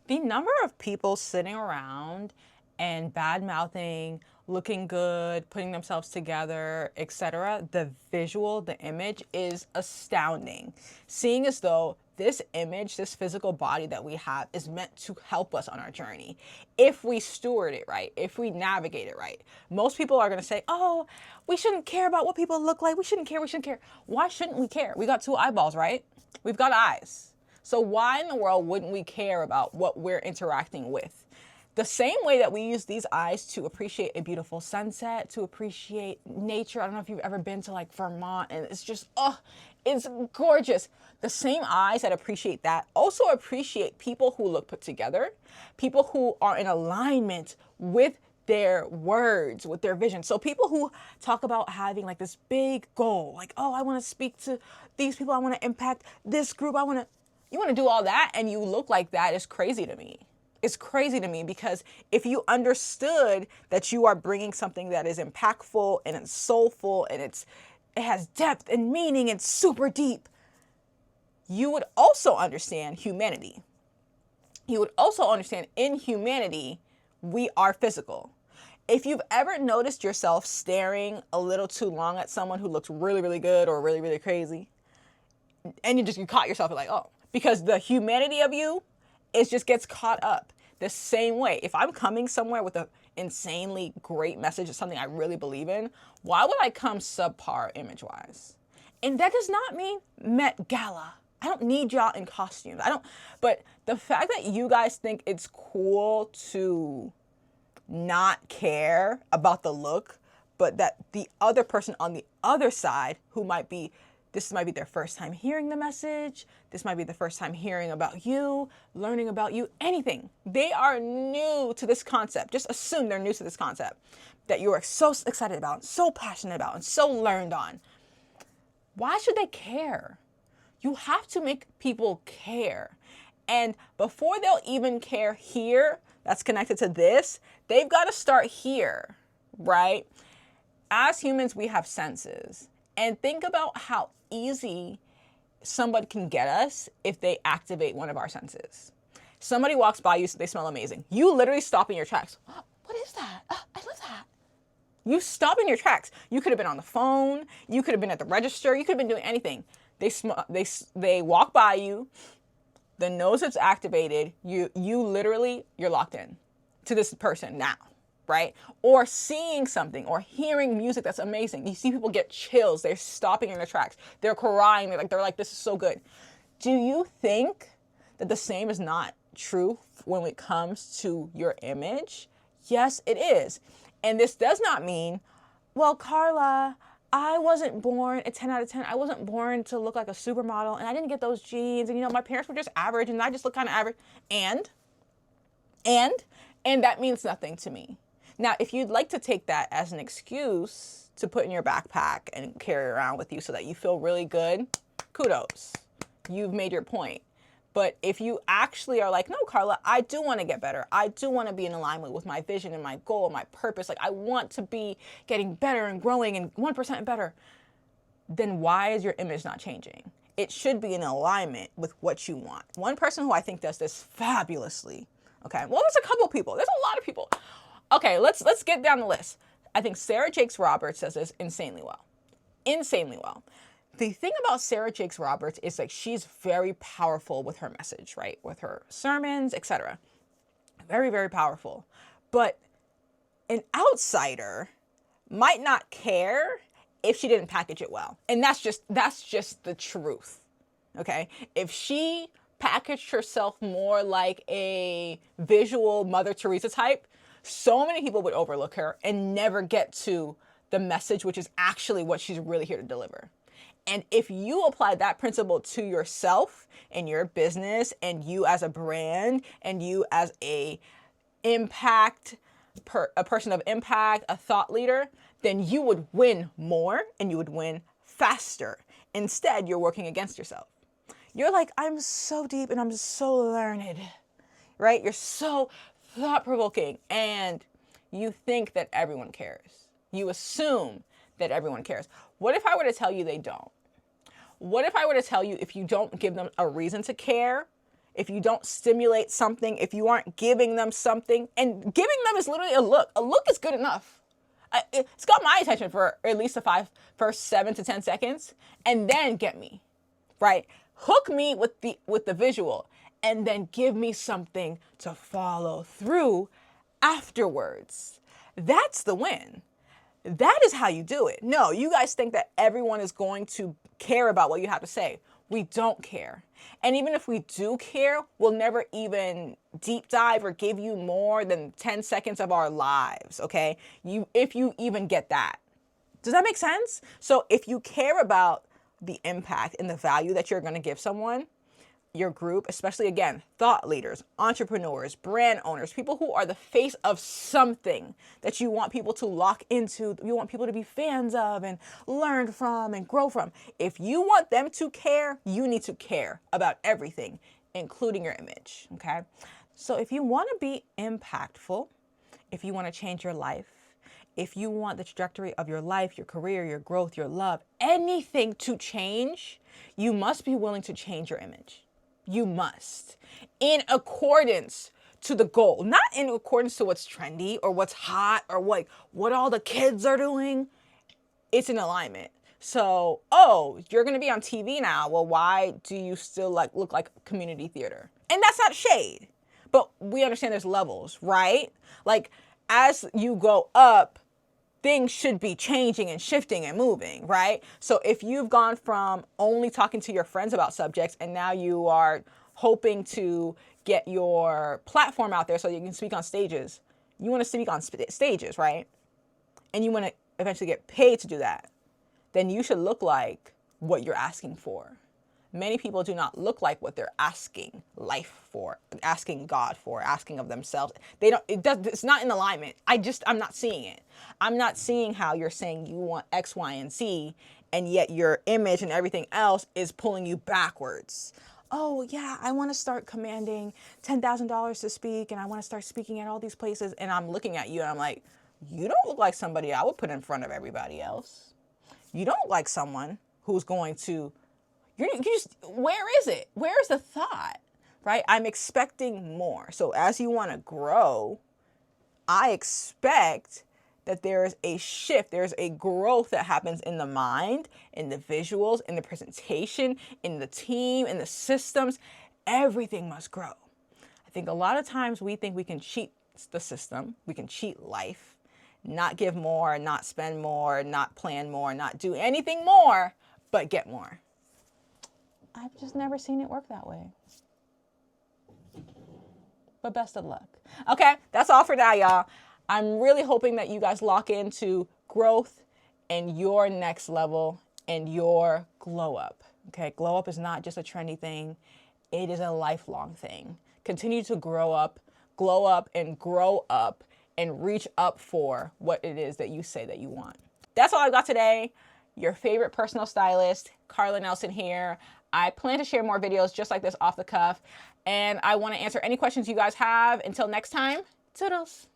The number of people sitting around and bad mouthing, looking good, putting themselves together, etc., the visual, the image is astounding. Seeing as though this image, this physical body that we have is meant to help us on our journey. If we steward it right, if we navigate it right. Most people are going to say, oh, we shouldn't care about what people look like. We shouldn't care. We shouldn't care. Why shouldn't we care? We got two eyeballs, right? We've got eyes. So why in the world wouldn't we care about what we're interacting with? The same way that we use these eyes to appreciate a beautiful sunset, to appreciate nature. I don't know if you've ever been to like Vermont and it's just, oh, it's gorgeous. The same eyes that appreciate that also appreciate people who look put together, people who are in alignment with their words, with their vision. So people who talk about having like this big goal, like, oh, I want to speak to these people, I want to impact this group, you want to do all that and you look like that is crazy to me. It's crazy to me because if you understood that you are bringing something that is impactful and it's soulful and it has depth and meaning and super deep, you would also understand humanity. You would also understand in humanity, we are physical. If you've ever noticed yourself staring a little too long at someone who looks really, really good or really, really crazy, and you caught yourself like, oh, because the humanity of you just gets caught up the same way. If I'm coming somewhere with an insanely great message of something I really believe in, why would I come subpar image-wise? And that does not mean Met Gala. I don't need y'all in costumes. But the fact that you guys think it's cool to not care about the look, but that the other person on the other side this might be their first time hearing the message. This might be the first time hearing about you, learning about you, anything. They are new to this concept. Just assume they're new to this concept that you are so excited about, so passionate about, and so learned on. Why should they care? You have to make people care. And before they'll even care here, that's connected to this, they've got to start here, right? As humans, we have senses. And think about how easy somebody can get us if they activate one of our senses. Somebody walks by you, they smell amazing. You literally stop in your tracks. What is that? I love that. You stop in your tracks. You could have been on the phone. You could have been at the register. You could have been doing anything. They walk by you. The nose is activated. You're locked in to this person now. Right? Or seeing something or hearing music that's amazing. You see people get chills. They're stopping in their tracks. They're crying. They're like, this is so good. Do you think that the same is not true when it comes to your image? Yes, it is. And this does not mean, well, Carla, I wasn't born a 10 out of 10. I wasn't born to look like a supermodel and I didn't get those genes. And, my parents were just average and I just look kind of average. And that means nothing to me. Now, if you'd like to take that as an excuse to put in your backpack and carry around with you so that you feel really good, kudos. You've made your point. But if you actually are like, no, Carla, I do want to get better. I do want to be in alignment with my vision and my goal, my purpose. Like I want to be getting better and growing and 1% better. Then why is your image not changing? It should be in alignment with what you want. One person who I think does this fabulously. Okay. Well, there's a couple people. There's a lot of people. Okay, let's get down the list. I think Sarah Jakes Roberts does this insanely well. Insanely well. The thing about Sarah Jakes Roberts is like she's very powerful with her message, right? With her sermons, etc. Very, very powerful. But an outsider might not care if she didn't package it well. And that's just the truth. Okay? If she packaged herself more like a visual Mother Teresa type, so many people would overlook her and never get to the message, which is actually what she's really here to deliver. And if you apply that principle to yourself and your business and you as a brand and you as a person of impact, a thought leader, then you would win more and you would win faster. Instead, you're working against yourself. You're like, I'm so deep and I'm so learned, right? You're so thought-provoking and you think that everyone cares. You assume that everyone cares. What if I were to tell you they don't? What if I were to tell you if you don't give them a reason to care, if you don't stimulate something, if you aren't giving them something, and giving them is literally a look. A look is good enough. It's got my attention for at least the first 7 to 10 seconds, and then get me, right? Hook me with the visual, and then give me something to follow through afterwards. That's the win. That is how you do it. No, you guys think that everyone is going to care about what you have to say. We don't care. And even if we do care, we'll never even deep dive or give you more than 10 seconds of our lives, okay? If you even get that. Does that make sense? So if you care about the impact and the value that you're going to give someone, your group, especially again, thought leaders, entrepreneurs, brand owners, people who are the face of something that you want people to lock into, you want people to be fans of and learn from and grow from. If you want them to care, you need to care about everything, including your image, okay? So if you want to be impactful, if you want to change your life, if you want the trajectory of your life, your career, your growth, your love, anything to change, you must be willing to change your image. You must, in accordance to the goal, not in accordance to what's trendy or what's hot or what all the kids are doing. It's in alignment. So, oh, you're going to be on TV now. Well, why do you still look like community theater? And that's not shade, but we understand there's levels, right? Like as you go up, things should be changing and shifting and moving, right? So if you've gone from only talking to your friends about subjects and now you are hoping to get your platform out there so you can speak on stages, you want to speak on stages, right? And you want to eventually get paid to do that, then you should look like what you're asking for. Many people do not look like what they're asking life for, asking God for, asking of themselves. It's not in alignment. I'm not seeing it. I'm not seeing how you're saying you want X, Y, and Z, and yet your image and everything else is pulling you backwards. Oh yeah, I want to start commanding $10,000 to speak, and I want to start speaking at all these places. And I'm looking at you and I'm like, you don't look like somebody I would put in front of everybody else. You don't look like someone who's going to, where is it? Where is the thought, right? I'm expecting more. So as you want to grow, I expect that there is a shift, there's a growth that happens in the mind, in the visuals, in the presentation, in the team, in the systems. Everything must grow. I think a lot of times we think we can cheat the system, we can cheat life, not give more, not spend more, not plan more, not do anything more, but get more. I've just never seen it work that way. But best of luck. Okay, that's all for now, y'all. I'm really hoping that you guys lock into growth and your next level and your glow up. Okay, glow up is not just a trendy thing. It is a lifelong thing. Continue to grow up, glow up, and grow up and reach up for what it is that you say that you want. That's all I've got today. Your favorite personal stylist, Carla Nelson here. I plan to share more videos just like this off the cuff, and I want to answer any questions you guys have. Until next time, toodles.